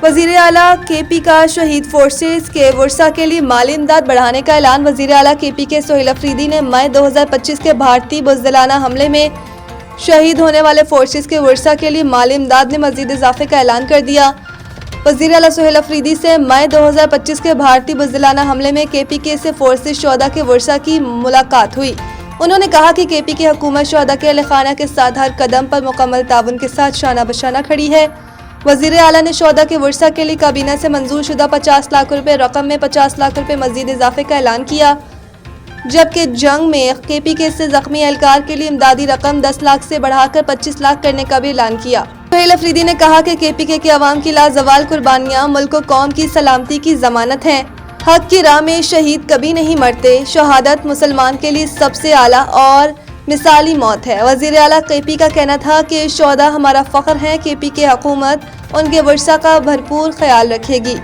وزیر اعلیٰ کے پی کا شہید فورسز کے ورثاء کے لیے مالی امداد بڑھانے کا اعلان۔ وزیر اعلیٰ کے پی کے سہیل افریدی نے مئی 2025 کے بھارتی بزدلانہ حملے میں شہید ہونے والے فورسز کے ورثاء کے لیے مالی امداد میں مزید اضافے کا اعلان کر دیا۔ وزیر اعلیٰ سہیل افریدی سے مئی 2025 کے بھارتی بزدلانہ حملے میں کے پی کے سے فورسز شہداء کے ورثاء کی ملاقات ہوئی۔ انہوں نے کہا کہ کے پی کی حکومت شہداء کے اہل خانہ کے ساتھ ہر قدم پر مکمل تعاون کے ساتھ شانہ بشانہ کھڑی ہے۔ وزیر اعلیٰ نے شہداء کے ورثاء کے لیے کابینہ سے منظور شدہ 50 لاکھ روپے رقم میں 50 لاکھ روپے مزید اضافے کا اعلان کیا، جبکہ جنگ میں کے پی کے سے زخمی اہلکار کے لیے امدادی رقم 10 لاکھ سے بڑھا کر 25 لاکھ کرنے کا بھی اعلان کیا۔ سہیل افریدی نے کہا کہ کے پی کے عوام کی لازوال قربانیاں ملک و قوم کی سلامتی کی ضمانت ہیں۔ حق کی راہ میں شہید کبھی نہیں مرتے۔ شہادت مسلمان کے لیے سب سے اعلیٰ اور مثالی موت ہے۔ وزیر اعلیٰ کے پی کا کہنا تھا کہ شہداء ہمارا فخر ہیں۔ کے پی کے حکومت ان کے ورثاء کا بھرپور خیال رکھے گی۔